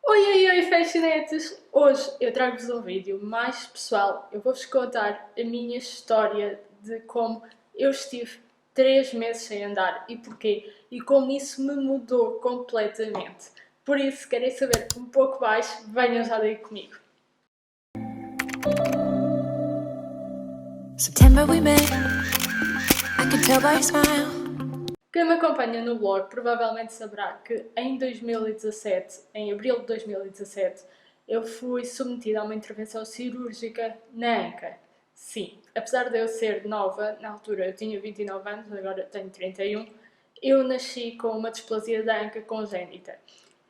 Oi, fascinetes! Hoje eu trago-vos um vídeo mais pessoal. Eu vou-vos contar a minha história de como eu estive 3 meses sem andar e porquê, e como isso me mudou completamente. Por isso, se querem saber um pouco mais, venham já daí comigo. September we met. I could tell by your smile. Quem me acompanha no blog provavelmente saberá que em 2017, em abril de 2017, eu fui submetida a uma intervenção cirúrgica na anca. Sim, apesar de eu ser nova, na altura eu tinha 29 anos, agora tenho 31, eu nasci com uma displasia da anca congénita.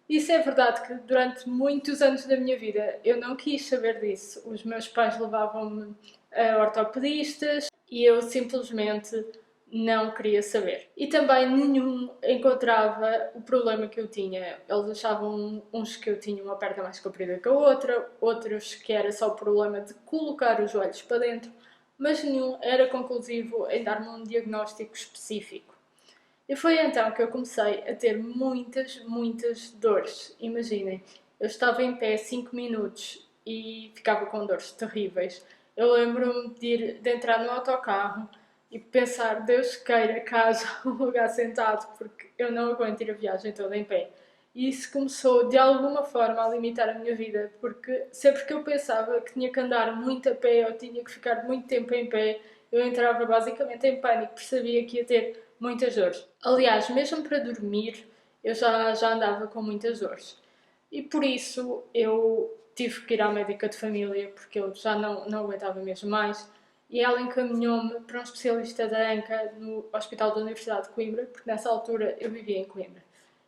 Isso é verdade que durante muitos anos da minha vida eu não quis saber disso. Os meus pais levavam-me a ortopedistas e eu simplesmente não queria saber. E também nenhum encontrava o problema que eu tinha. Eles achavam uns que eu tinha uma perna mais comprida que a outra, outros que era só o problema de colocar os joelhos para dentro, mas nenhum era conclusivo em dar-me um diagnóstico específico. E foi então que eu comecei a ter muitas dores. Imaginem, eu estava em pé 5 minutos e ficava com dores terríveis. Eu lembro-me de entrar no autocarro e pensar, Deus queira que haja um lugar sentado, porque eu não aguento ir a viagem toda em pé. E isso começou de alguma forma a limitar a minha vida, porque sempre que eu pensava que tinha que andar muito a pé ou tinha que ficar muito tempo em pé, eu entrava basicamente em pânico, porque sabia que ia ter muitas dores. Aliás, mesmo para dormir, eu já andava com muitas dores. E por isso eu tive que ir à médica de família, porque eu já não aguentava mesmo mais. E ela encaminhou-me para um especialista da ANCA no Hospital da Universidade de Coimbra, porque nessa altura eu vivia em Coimbra.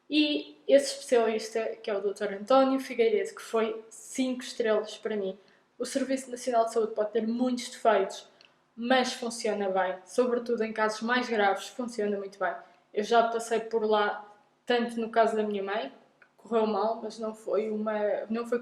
E esse especialista, que é o Dr. António Figueiredo, que foi 5 estrelas para mim. O Serviço Nacional de Saúde pode ter muitos defeitos, mas funciona bem. Sobretudo em casos mais graves, funciona muito bem. Eu já passei por lá, tanto no caso da minha mãe, que correu mal, mas não foi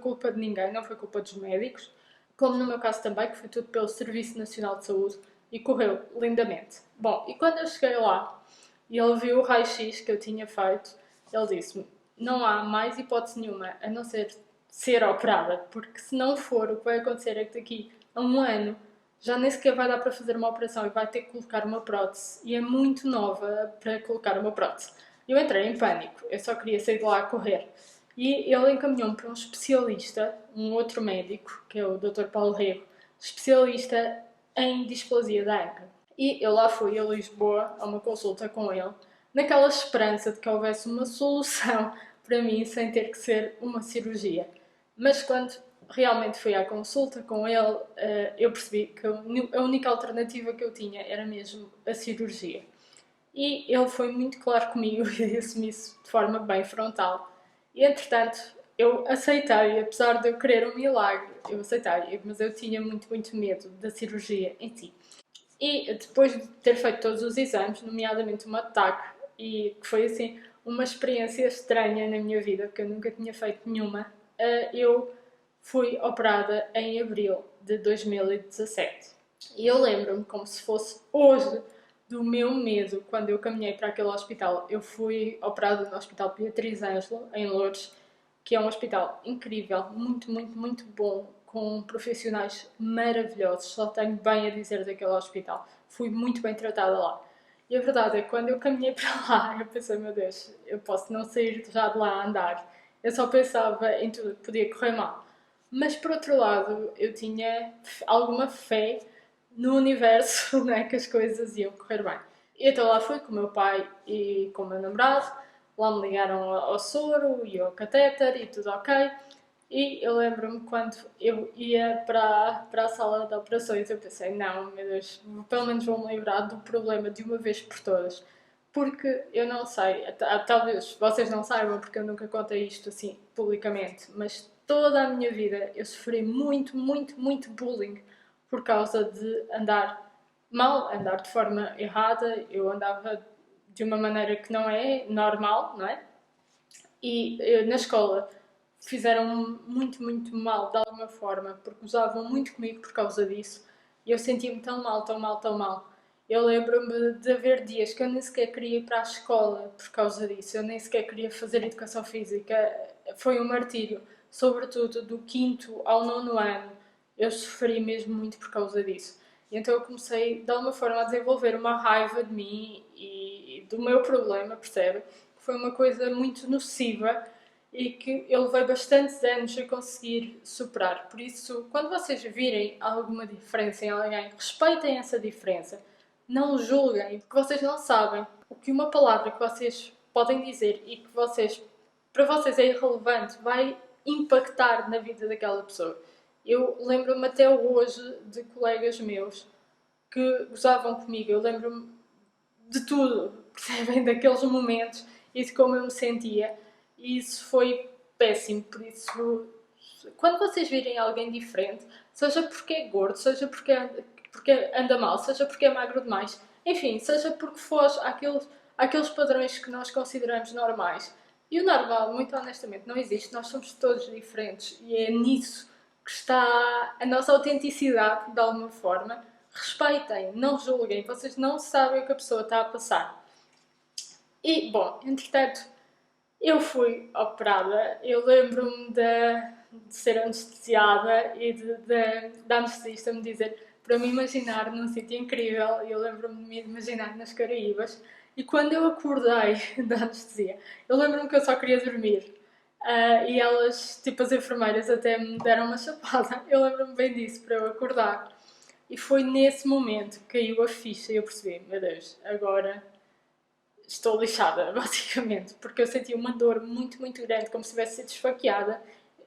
culpa de ninguém, não foi culpa dos médicos, como no meu caso também, que foi tudo pelo Serviço Nacional de Saúde e correu lindamente. Bom, e quando eu cheguei lá e ele viu o raio-x que eu tinha feito, ele disse-me: não há mais hipótese nenhuma a não ser operada, porque se não for, o que vai acontecer é que daqui a um ano já nem sequer vai dar para fazer uma operação e vai ter que colocar uma prótese. E é muito nova para colocar uma prótese. Eu entrei em pânico, eu só queria sair de lá a correr. E ele encaminhou-me para um especialista, um outro médico, que é o Dr. Paulo Rego, especialista em displasia da anca. E eu lá fui a Lisboa a uma consulta com ele, naquela esperança de que houvesse uma solução para mim sem ter que ser uma cirurgia. Mas quando realmente fui à consulta com ele, eu percebi que a única alternativa que eu tinha era mesmo a cirurgia. E ele foi muito claro comigo e disse-me isso de forma bem frontal. E entretanto, eu aceitei, apesar de eu querer um milagre, eu aceitei, mas eu tinha muito medo da cirurgia em si. E depois de ter feito todos os exames, nomeadamente um ataque, e que foi assim uma experiência estranha na minha vida, porque eu nunca tinha feito nenhuma, eu fui operada em abril de 2017. E eu lembro-me como se fosse hoje do meu medo quando eu caminhei para aquele hospital. Eu fui operada no Hospital Beatriz Ângelo, em Lourdes, que é um hospital incrível, muito bom, com profissionais maravilhosos. Só tenho bem a dizer daquele hospital. Fui muito bem tratada lá. E a verdade é que quando eu caminhei para lá, eu pensei, meu Deus, eu posso não sair já de lá a andar. Eu só pensava em tudo que podia correr mal. Mas por outro lado, eu tinha alguma fé no universo, né, que as coisas iam correr bem. E então lá fui com o meu pai e com o meu namorado, lá me ligaram ao soro e ao catéter e tudo ok. E eu lembro-me quando eu ia para a sala de operações, eu pensei, não, meu Deus, pelo menos vou-me livrar do problema de uma vez por todas. Porque eu não sei, talvez vocês não saibam, porque eu nunca contei isto assim publicamente, mas toda a minha vida eu sofri muito bullying por causa de andar mal, andar de forma errada. Eu andava de uma maneira que não é normal, não é? E na escola fizeram muito mal de alguma forma, porque usavam muito comigo por causa disso. E eu sentia-me tão mal. Eu lembro-me de haver dias que eu nem sequer queria ir para a escola por causa disso. Eu nem sequer queria fazer educação física. foi um martírio, sobretudo do 5º ao 9º ano. Eu sofri mesmo muito por causa disso. E então eu comecei, de alguma forma, a desenvolver uma raiva de mim e do meu problema, percebe? Foi uma coisa muito nociva e que eu levei bastantes anos a conseguir superar. Por isso, quando vocês virem alguma diferença em alguém, respeitem essa diferença. Não julguem, porque vocês não sabem o que uma palavra que vocês podem dizer e que para vocês é irrelevante vai impactar na vida daquela pessoa. Eu lembro-me até hoje de colegas meus que gozavam comigo. Eu lembro-me de tudo, percebem? Daqueles momentos e de como eu me sentia. E isso foi péssimo. Por isso, quando vocês virem alguém diferente, seja porque é gordo, seja porque anda mal, seja porque é magro demais, enfim, seja porque foge àqueles padrões que nós consideramos normais. E o normal, muito honestamente, não existe. Nós somos todos diferentes e é nisso que está a nossa autenticidade, de alguma forma. Respeitem, não julguem, vocês não sabem o que a pessoa está a passar. E, bom, entretanto, eu fui operada. Eu lembro-me de ser anestesiada e da anestesista me dizer para me imaginar num sítio incrível. Eu lembro-me de me imaginar nas Caraíbas. E quando eu acordei da anestesia, eu lembro-me que eu só queria dormir. E elas, tipo as enfermeiras, até me deram uma chapada. Eu lembro-me bem disso, para eu acordar. E foi nesse momento que caiu a ficha e eu percebi, meu Deus, agora estou lixada, basicamente, porque eu senti uma dor muito, muito grande, como se tivesse sido esfaqueada.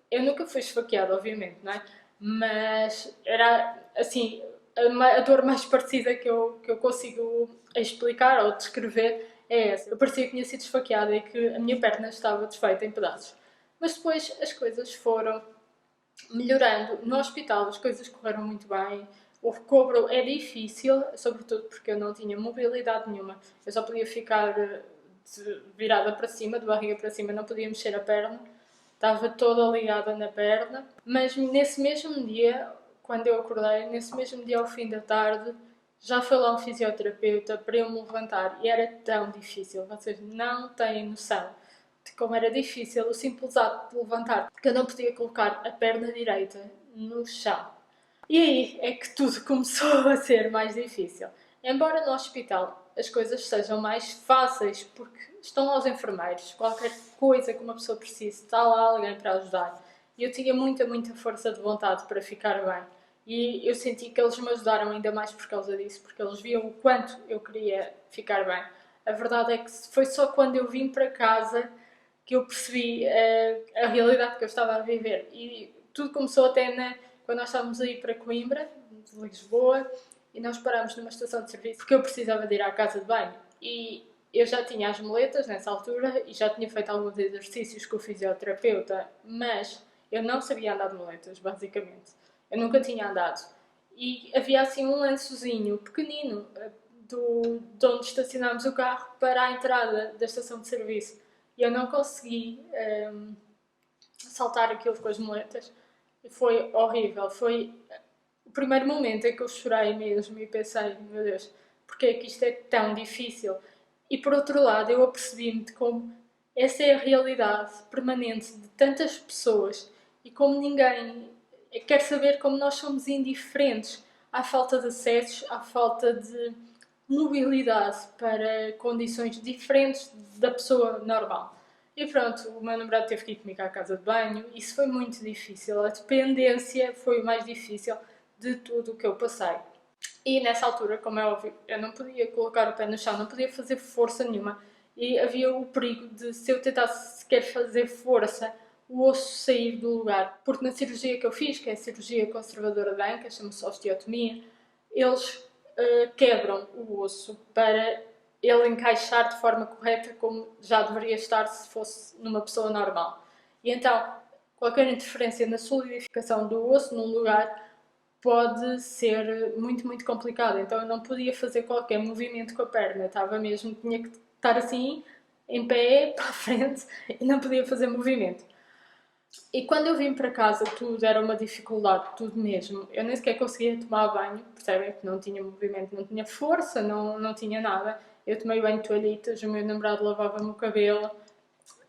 Eu nunca fui esfaqueada, obviamente, não é? Mas era, assim, a dor mais parecida que eu consigo explicar ou descrever é essa. Eu parecia que tinha sido esfaqueada e que a minha perna estava desfeita em pedaços. Mas depois as coisas foram melhorando. No hospital as coisas correram muito bem. O recobro é difícil, sobretudo porque eu não tinha mobilidade nenhuma. Eu só podia ficar virada para cima, de barriga para cima, não podia mexer a perna. Estava toda ligada na perna. Mas nesse mesmo dia, quando eu acordei, nesse mesmo dia ao fim da tarde, já foi lá um fisioterapeuta para eu me levantar. E era tão difícil, vocês não têm noção de como era difícil o simples ato de levantar, porque eu não podia colocar a perna direita no chão. E aí é que tudo começou a ser mais difícil. Embora no hospital as coisas sejam mais fáceis, porque estão lá os enfermeiros, qualquer coisa que uma pessoa precise, está lá alguém para ajudar. E eu tinha muita, muita força de vontade para ficar bem. E eu senti que eles me ajudaram ainda mais por causa disso, porque eles viam o quanto eu queria ficar bem. A verdade é que foi só quando eu vim para casa que eu percebi a realidade que eu estava a viver. E tudo começou até quando nós estávamos a ir para Coimbra, de Lisboa, e nós parámos numa estação de serviço porque eu precisava de ir à casa de banho. E eu já tinha as moletas nessa altura e já tinha feito alguns exercícios com o fisioterapeuta, mas eu não sabia andar de moletas, basicamente. Eu nunca tinha andado. E havia assim um lançozinho pequenino de onde estacionámos o carro para a entrada da estação de serviço. E eu não consegui saltar aquilo com as moletas. E foi horrível. Foi o primeiro momento em que eu chorei mesmo e pensei, meu Deus, porque é que isto é tão difícil? E por outro lado, eu apercebi-me de como essa é a realidade permanente de tantas pessoas e como ninguém quer saber como nós somos indiferentes à falta de acessos, à falta de mobilidade para condições diferentes da pessoa normal. E pronto, o meu namorado teve que ir comigo à casa de banho. Isso foi muito difícil. A dependência foi o mais difícil de tudo o que eu passei. E nessa altura, como é óbvio, eu não podia colocar o pé no chão, não podia fazer força nenhuma. E havia o perigo de, se eu tentasse sequer fazer força, o osso sair do lugar. Porque na cirurgia que eu fiz, que é a cirurgia conservadora da anca, chama-se osteotomia, eles quebram o osso para ele encaixar de forma correta como já deveria estar se fosse numa pessoa normal. E então, qualquer interferência na solidificação do osso num lugar pode ser muito, muito complicado. Então eu não podia fazer qualquer movimento com a perna, estava mesmo, tinha que estar assim, em pé, para a frente, e não podia fazer movimento. E quando eu vim para casa, tudo era uma dificuldade, tudo mesmo. Eu nem sequer conseguia tomar banho, percebem? Porque não tinha movimento, não tinha força, não tinha nada. Eu tomei banho de toalhitas, o meu namorado lavava-me o cabelo.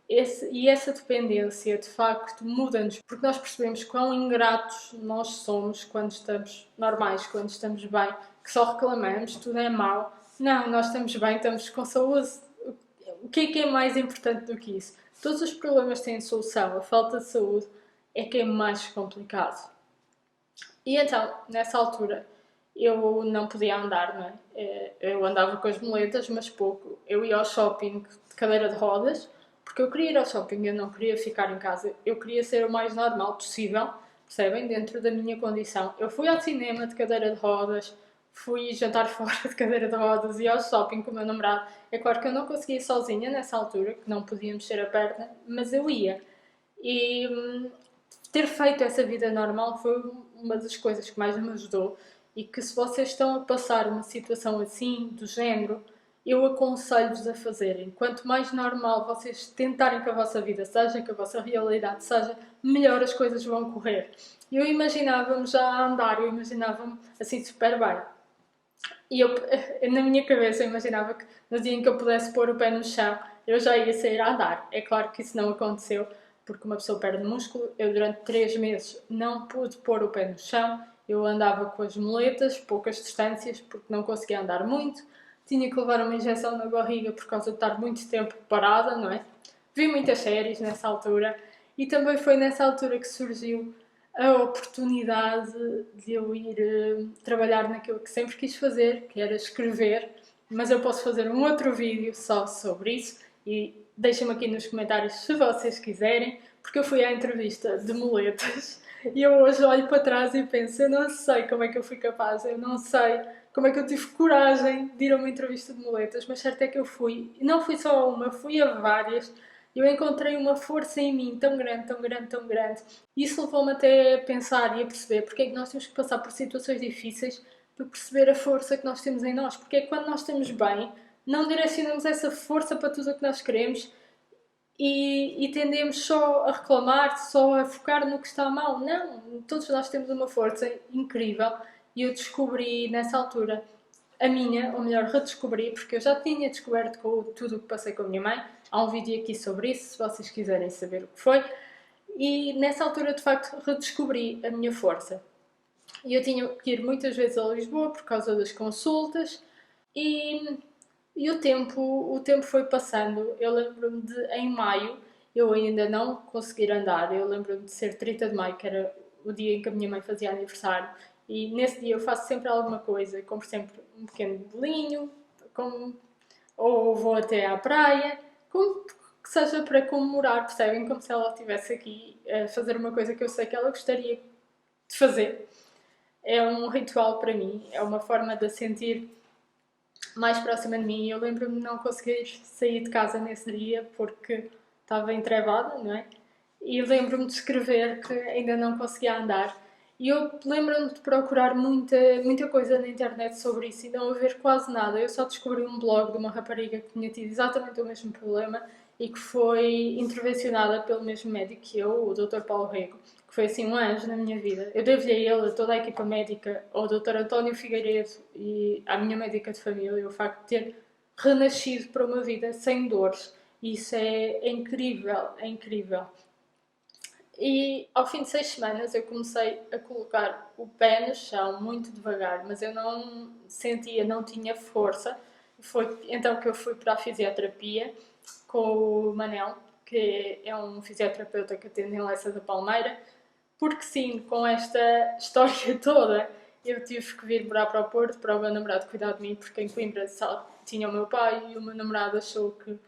E essa dependência, de facto, muda-nos, porque nós percebemos quão ingratos nós somos quando estamos normais, quando estamos bem, que só reclamamos, tudo é mau. Não, nós estamos bem, estamos com saúde. O que é mais importante do que isso? Todos os problemas têm solução, a falta de saúde é que é mais complicado. E então, nessa altura, eu não podia andar, não é? Eu andava com as muletas, mas pouco. Eu ia ao shopping de cadeira de rodas, porque eu queria ir ao shopping, eu não queria ficar em casa. Eu queria ser o mais normal possível, percebem? Dentro da minha condição. Eu fui ao cinema de cadeira de rodas, fui jantar fora de cadeira de rodas e ao shopping com o meu namorado. É claro que eu não conseguia ir sozinha nessa altura, que não podia mexer a perna, mas eu ia. E ter feito essa vida normal foi uma das coisas que mais me ajudou e que se vocês estão a passar uma situação assim, do género, eu aconselho-vos a fazerem. Quanto mais normal vocês tentarem que a vossa vida seja, que a vossa realidade seja, melhor as coisas vão correr. Eu imaginava-me já a andar, eu imaginava-me assim super bem. E eu, na minha cabeça, eu imaginava que no dia em que eu pudesse pôr o pé no chão, eu já ia sair a andar. É claro que isso não aconteceu, porque uma pessoa perde músculo. Eu, durante 3 meses, não pude pôr o pé no chão. Eu andava com as muletas, poucas distâncias, porque não conseguia andar muito. Tinha que levar uma injeção na barriga por causa de estar muito tempo parada, não é? Vi muitas séries nessa altura. E também foi nessa altura que surgiu a oportunidade de eu ir trabalhar naquilo que sempre quis fazer, que era escrever, mas eu posso fazer um outro vídeo só sobre isso e deixem-me aqui nos comentários se vocês quiserem, porque eu fui à entrevista de muletas e eu hoje olho para trás e penso, eu não sei como é que eu fui capaz, eu não sei como é que eu tive coragem de ir a uma entrevista de muletas, mas certo é que eu fui, e não fui só a uma, fui a várias. Eu encontrei uma força em mim tão grande, tão grande, tão grande. E isso levou-me até a pensar e a perceber porque é que nós temos que passar por situações difíceis para perceber a força que nós temos em nós. Porque é que quando nós estamos bem, não direcionamos essa força para tudo o que nós queremos e tendemos só a reclamar, só a focar no que está mal. Não, todos nós temos uma força incrível e eu descobri nessa altura a minha, ou melhor, redescobri, porque eu já tinha descoberto com tudo o que passei com a minha mãe. Há um vídeo aqui sobre isso, se vocês quiserem saber o que foi. E nessa altura, de facto, redescobri a minha força. E eu tinha que ir muitas vezes a Lisboa por causa das consultas e, e o tempo foi passando. Eu lembro-me de, em maio, eu ainda não conseguir andar. Eu lembro-me de ser 30 de maio, que era o dia em que a minha mãe fazia aniversário. E nesse dia eu faço sempre alguma coisa. Compro sempre um pequeno bolinho, ou vou até à praia, como que seja para comemorar, percebem? Como se ela estivesse aqui a fazer uma coisa que eu sei que ela gostaria de fazer. É um ritual para mim, é uma forma de a sentir mais próxima de mim. Eu lembro-me de não conseguir sair de casa nesse dia porque estava entrevada, não é? E lembro-me de escrever que ainda não conseguia andar. E eu lembro-me de procurar muita coisa na internet sobre isso e não haver quase nada. Eu só descobri um blog de uma rapariga que tinha tido exatamente o mesmo problema e que foi intervencionada pelo mesmo médico que eu, o Dr. Paulo Rego, que foi assim um anjo na minha vida. Eu devo-lhe a ele, a toda a equipa médica, ao Dr. António Figueiredo e à minha médica de família, o facto de ter renascido para uma vida sem dores. Isso é incrível, é incrível. E ao fim de 6 semanas eu comecei a colocar o pé no chão muito devagar, mas eu não sentia, não tinha força. Foi então que eu fui para a fisioterapia com o Manel, que é um fisioterapeuta que atende em Leça da Palmeira, porque sim, com esta história toda eu tive que vir morar para o Porto para o meu namorado cuidar de mim, porque em Coimbra só tinha o meu pai e o meu namorado achou que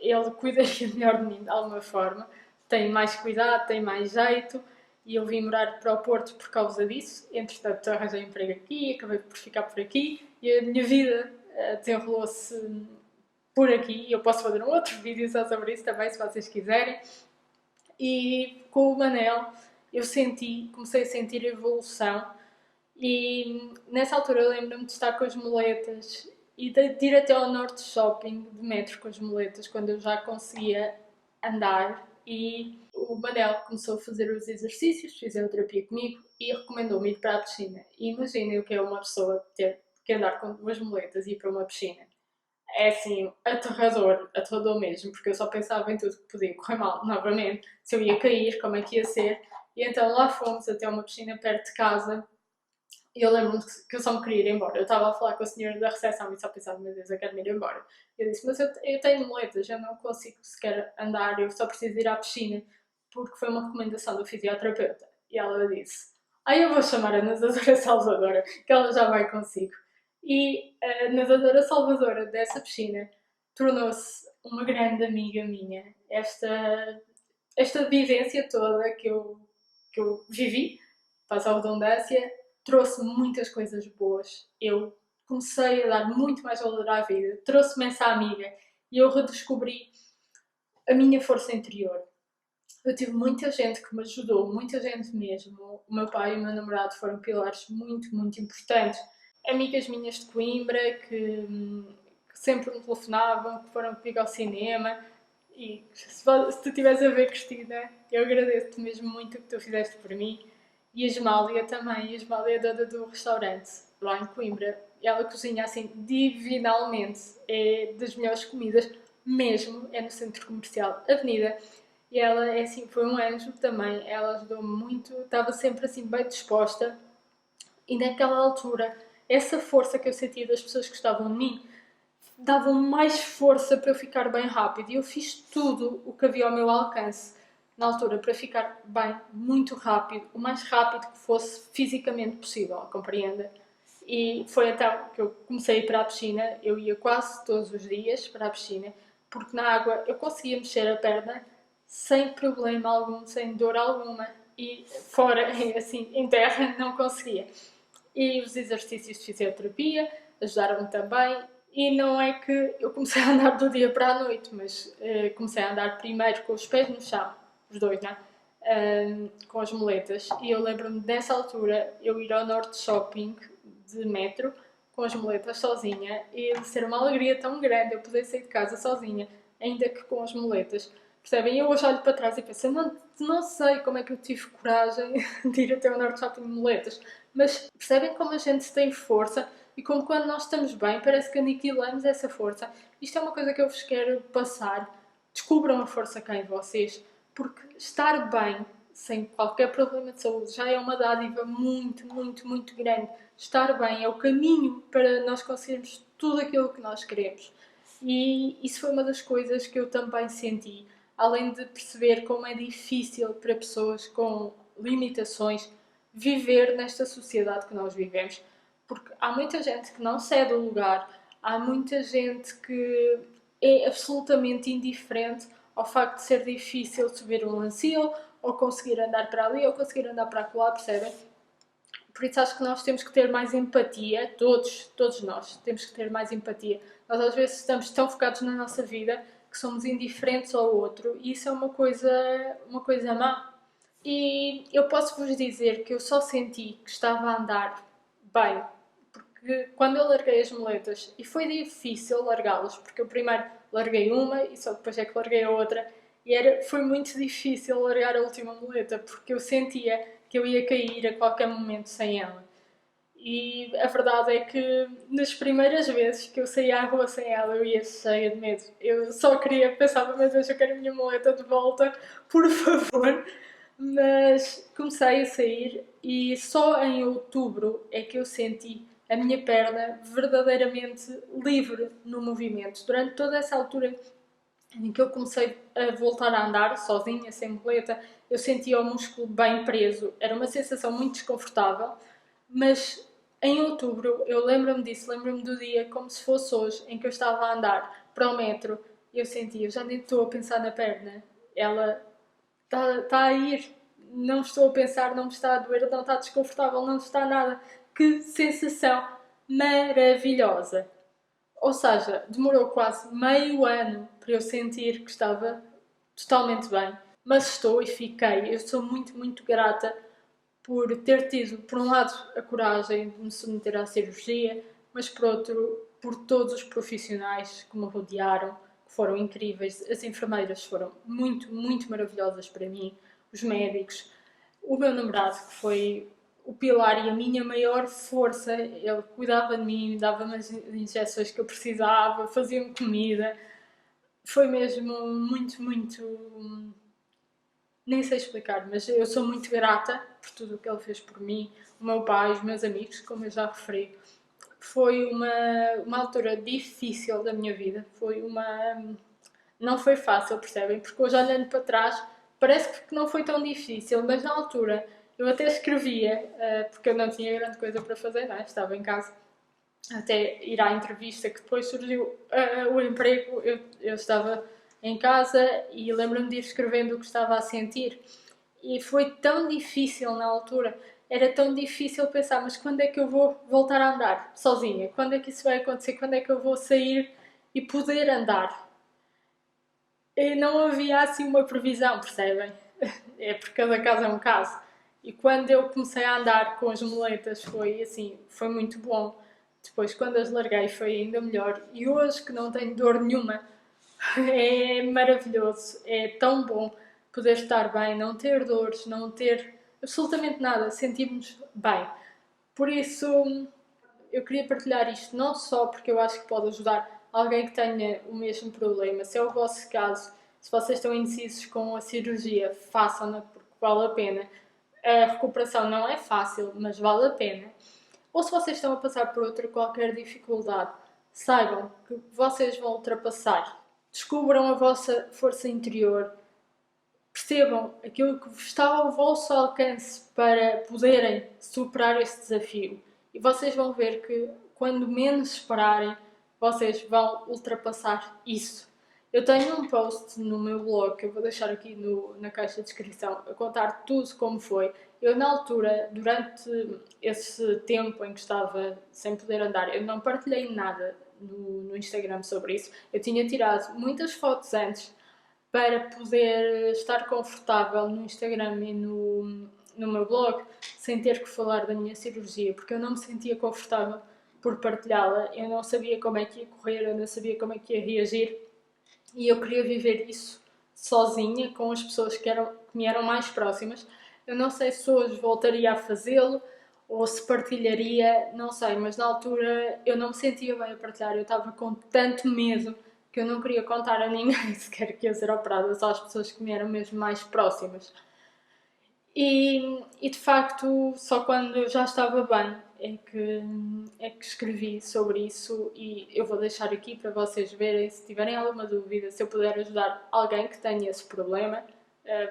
ele cuidaria melhor de mim de alguma forma, tem mais cuidado, tem mais jeito, e eu vim morar para o Porto por causa disso. Entretanto, arranjei emprego aqui, acabei por ficar por aqui e a minha vida desenrolou-se por aqui. Eu posso fazer um outro vídeo só sobre isso também, se vocês quiserem. E com o Manel eu comecei a sentir evolução e nessa altura eu lembro-me de estar com as muletas e de ir até ao Norte Shopping de metro com as muletas quando eu já conseguia andar e o Manel começou a fazer os exercícios, fisioterapia comigo e recomendou-me ir para a piscina. E imaginem o que é uma pessoa ter que andar com duas muletas e ir para uma piscina. é assim, aterrador mesmo, porque eu só pensava em tudo que podia correr mal novamente, se eu ia cair, como é que ia ser. E então lá fomos até uma piscina perto de casa e eu lembro-me que eu só me queria ir embora. Eu estava a falar com a senhora da recepção e só pensava, meu Deus, eu quero me ir embora. Eu disse, mas eu tenho moletas, eu não consigo sequer andar, eu só preciso ir à piscina, porque foi uma recomendação do fisioterapeuta. E ela disse, eu vou chamar a nadadora Salvadora, que ela já vai consigo. E a nadadora Salvadora dessa piscina tornou-se uma grande amiga minha. Esta vivência toda que eu vivi, passa a redundância, trouxe muitas coisas boas. Eu comecei a dar muito mais valor à vida, trouxe-me essa amiga e eu redescobri a minha força interior. Eu tive muita gente que me ajudou, muita gente mesmo. O meu pai e o meu namorado foram pilares muito, muito importantes. Amigas minhas de Coimbra que sempre me telefonavam, que foram comigo ao cinema. E se tu estiveres a ver, Cristina, eu agradeço-te mesmo muito o que tu fizeste por mim. E a Esmália também. A Esmália é dona do restaurante lá em Coimbra. E ela cozinha assim divinalmente. É das melhores comidas, mesmo. É no centro comercial Avenida. E ela é assim, foi um anjo também. Ela ajudou-me muito. Estava sempre assim bem disposta. E naquela altura, essa força que eu sentia das pessoas que estavam em mim davam mais força para eu ficar bem rápido. E eu fiz tudo o que havia ao meu alcance na altura para ficar bem, muito rápido, o mais rápido que fosse fisicamente possível, compreenda? E foi então que eu comecei a ir para a piscina. Eu ia quase todos os dias para a piscina, porque na água eu conseguia mexer a perna sem problema algum, sem dor alguma. E fora, assim, em terra, não conseguia. E os exercícios de fisioterapia ajudaram-me também. E não é que eu comecei a andar do dia para a noite, mas comecei a andar primeiro com os pés no chão, os dois, não é? Com as moletas. E eu lembro-me dessa altura eu ir ao Norte Shopping de metro com as moletas sozinha e de ser uma alegria tão grande eu poder sair de casa sozinha, ainda que com as moletas. Percebem? Eu hoje olho para trás e penso, não sei como é que eu tive coragem de ir até o Norte Shopping de moletas, mas percebem como a gente tem força e como quando nós estamos bem parece que aniquilamos essa força. Isto é uma coisa que eu vos quero passar. Descubram a força cá em vocês, porque estar bem, sem qualquer problema de saúde, já é uma dádiva muito, muito, muito grande. Estar bem é o caminho para nós conseguirmos tudo aquilo que nós queremos. E isso foi uma das coisas que eu também senti, além de perceber como é difícil para pessoas com limitações viver nesta sociedade que nós vivemos, porque há muita gente que não cede o lugar, há muita gente que é absolutamente indiferente ao facto de ser difícil subir um lancil, ou conseguir andar para ali, ou conseguir andar para lá, percebem? Por isso acho que nós temos que ter mais empatia, todos nós temos que ter mais empatia. Nós às vezes estamos tão focados na nossa vida que somos indiferentes ao outro e isso é uma coisa má. E eu posso vos dizer que eu só senti que estava a andar bem, porque quando eu larguei as moletas, e foi difícil largá-las, porque eu primeiro larguei uma e só depois é que larguei a outra, e foi muito difícil largar a última muleta, porque eu sentia que eu ia cair a qualquer momento sem ela. E a verdade é que nas primeiras vezes que eu saía à rua sem ela, eu ia cheia de medo. Eu só queria, pensava, meu Deus, eu quero a minha muleta de volta, por favor. Mas comecei a sair e só em outubro é que eu senti a minha perna verdadeiramente livre no movimento. Durante toda essa altura em que eu comecei a voltar a andar sozinha, sem muleta, eu sentia o músculo bem preso. Era uma sensação muito desconfortável, mas em outubro eu lembro-me disso, lembro-me do dia como se fosse hoje, em que eu estava a andar para o metro e eu sentia, eu já nem estou a pensar na perna, ela está a ir, não estou a pensar, não me está a doer, não está desconfortável, não está nada. Que sensação maravilhosa! Ou seja, demorou quase meio ano para eu sentir que estava totalmente bem. Mas estou e fiquei. Eu sou muito, muito grata por ter tido, por um lado, a coragem de me submeter à cirurgia, mas por outro, por todos os profissionais que me rodearam, que foram incríveis. As enfermeiras foram muito, muito maravilhosas para mim, os médicos, o meu namorado, que foi o pilar e a minha maior força. Ele cuidava de mim, dava-me as injeções que eu precisava, fazia-me comida. Foi mesmo muito, muito... Nem sei explicar, mas eu sou muito grata por tudo o que ele fez por mim, o meu pai, os meus amigos, como eu já referi. Foi uma altura difícil da minha vida, não foi fácil, percebem? Porque hoje olhando para trás parece que não foi tão difícil, mas na altura eu até escrevia, porque eu não tinha grande coisa para fazer, não é? Estava em casa, até ir à entrevista que depois surgiu o emprego, eu estava em casa e lembro-me de ir escrevendo o que estava a sentir. E foi tão difícil na altura, era tão difícil pensar, mas quando é que eu vou voltar a andar sozinha? Quando é que isso vai acontecer? Quando é que eu vou sair e poder andar? E não havia assim uma previsão, percebem? É porque cada caso é um caso. E quando eu comecei a andar com as muletas foi assim, foi muito bom. Depois quando as larguei foi ainda melhor. E hoje que não tenho dor nenhuma, é maravilhoso, é tão bom poder estar bem, não ter dores, não ter absolutamente nada, sentirmos bem. Por isso, eu queria partilhar isto não só porque eu acho que pode ajudar alguém que tenha o mesmo problema. Se é o vosso caso, se vocês estão indecisos com a cirurgia, façam-na porque vale a pena. A recuperação não é fácil, mas vale a pena. Ou se vocês estão a passar por outra qualquer dificuldade, saibam que vocês vão ultrapassar. Descubram a vossa força interior, percebam aquilo que está ao vosso alcance para poderem superar esse desafio. E vocês vão ver que, quando menos esperarem, vocês vão ultrapassar isso. Eu tenho um post no meu blog, que eu vou deixar aqui na caixa de descrição, a contar tudo como foi. Eu, na altura, durante esse tempo em que estava sem poder andar, eu não partilhei nada no Instagram sobre isso. Eu tinha tirado muitas fotos antes para poder estar confortável no Instagram e no meu blog sem ter que falar da minha cirurgia, porque eu não me sentia confortável por partilhá-la. Eu não sabia como é que ia correr, eu não sabia como é que ia reagir e eu queria viver isso sozinha, com as pessoas que me eram mais próximas. Eu não sei se hoje voltaria a fazê-lo ou se partilharia, não sei, mas na altura eu não me sentia bem a partilhar, eu estava com tanto medo que eu não queria contar a ninguém sequer que ia ser operada, só às pessoas que me eram mesmo mais próximas. E de facto, só quando eu já estava bem é que escrevi sobre isso e eu vou deixar aqui para vocês verem, se tiverem alguma dúvida, se eu puder ajudar alguém que tenha esse problema.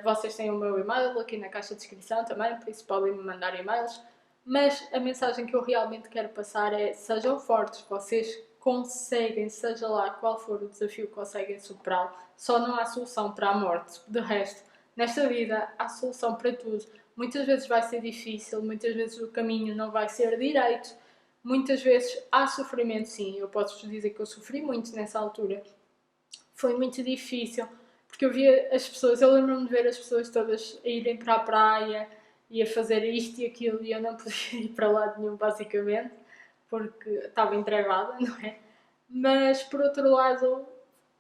Vocês têm o meu e-mail aqui na caixa de descrição também, por isso podem me mandar e-mails. Mas a mensagem que eu realmente quero passar é: sejam fortes, vocês conseguem, seja lá qual for o desafio, conseguem superá-lo. Só não há solução para a morte. De resto, nesta vida há solução para tudo. Muitas vezes vai ser difícil, muitas vezes o caminho não vai ser direito, muitas vezes há sofrimento, sim. Eu posso-vos dizer que eu sofri muito nessa altura. Foi muito difícil, porque eu via as pessoas, eu lembro-me de ver as pessoas todas a irem para a praia e a fazer isto e aquilo e eu não podia ir para lado nenhum, basicamente, porque estava entregada, não é? Mas, por outro lado,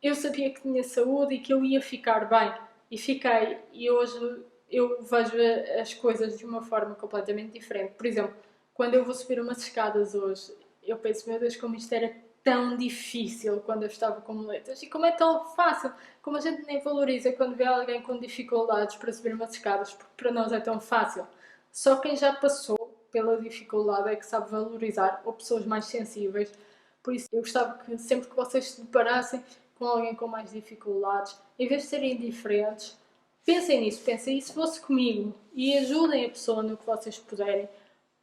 eu sabia que tinha saúde e que eu ia ficar bem. E fiquei. E hoje eu vejo as coisas de uma forma completamente diferente. Por exemplo, quando eu vou subir umas escadas hoje, eu penso, meu Deus, como isto era tão difícil quando eu estava com muletas. E como é tão fácil. Como a gente nem valoriza quando vê alguém com dificuldades para subir umas escadas, porque para nós é tão fácil. Só quem já passou pela dificuldade é que sabe valorizar, ou pessoas mais sensíveis. Por isso, eu gostava que sempre que vocês se deparassem com alguém com mais dificuldades, em vez de serem indiferentes, pensem nisso, pensem, e se fosse comigo? E ajudem a pessoa no que vocês puderem,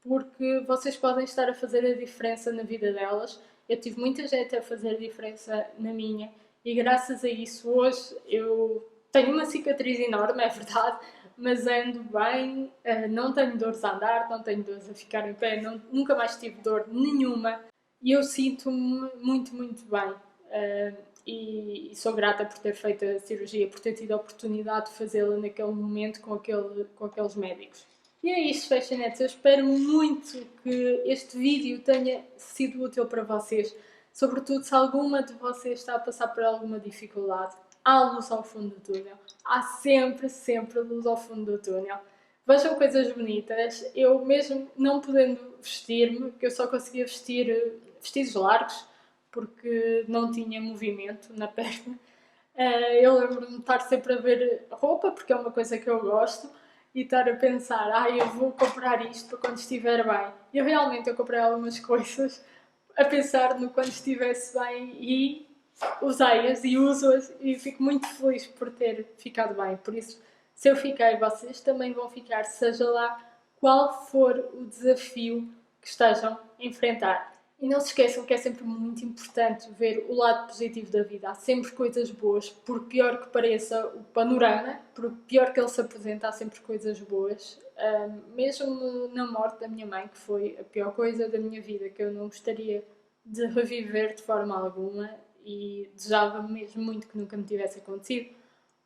porque vocês podem estar a fazer a diferença na vida delas. Eu tive muita gente a fazer a diferença na minha, e graças a isso hoje eu tenho uma cicatriz enorme, é verdade, mas ando bem, não tenho dores a andar, não tenho dores a ficar em pé, nunca mais tive dor nenhuma e eu sinto-me muito, muito bem. E sou grata por ter feito a cirurgia, por ter tido a oportunidade de fazê-la naquele momento com aqueles médicos. E é isto, Fashionettes. Eu espero muito que este vídeo tenha sido útil para vocês. Sobretudo se alguma de vocês está a passar por alguma dificuldade. Há luz ao fundo do túnel. Há sempre, sempre luz ao fundo do túnel. Vejam coisas bonitas. Eu mesmo não podendo vestir-me, que eu só conseguia vestir vestidos largos, porque não tinha movimento na perna. Eu lembro-me de estar sempre a ver roupa, porque é uma coisa que eu gosto, e estar a pensar, eu vou comprar isto para quando estiver bem. E eu comprei algumas coisas a pensar no quando estivesse bem e usei-as e uso-as e fico muito feliz por ter ficado bem. Por isso, se eu fiquei, vocês também vão ficar, seja lá qual for o desafio que estejam a enfrentar. E não se esqueçam que é sempre muito importante ver o lado positivo da vida. Há sempre coisas boas, por pior que pareça o panorama, por pior que ele se apresente, há sempre coisas boas. Mesmo na morte da minha mãe, que foi a pior coisa da minha vida, que eu não gostaria de reviver de forma alguma e desejava mesmo muito que nunca me tivesse acontecido.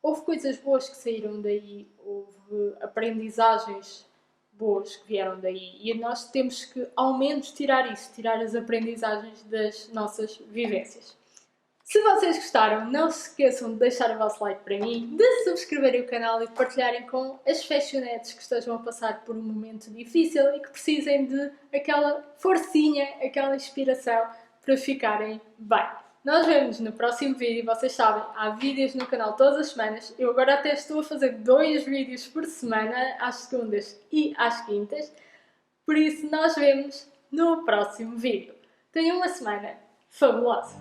Houve coisas boas que saíram daí, houve aprendizagens boas que vieram daí e nós temos que ao menos tirar isso, tirar as aprendizagens das nossas vivências. Se vocês gostaram, não se esqueçam de deixar o vosso like para mim, de subscreverem o canal e de partilharem com as fashionettes que estejam a passar por um momento difícil e que precisem de aquela forcinha, aquela inspiração para ficarem bem. Nós vemos no próximo vídeo. Vocês sabem, há vídeos no canal todas as semanas. Eu agora até estou a fazer 2 vídeos por semana, às segundas e às quintas. Por isso, nós vemos no próximo vídeo. Tenham uma semana fabulosa!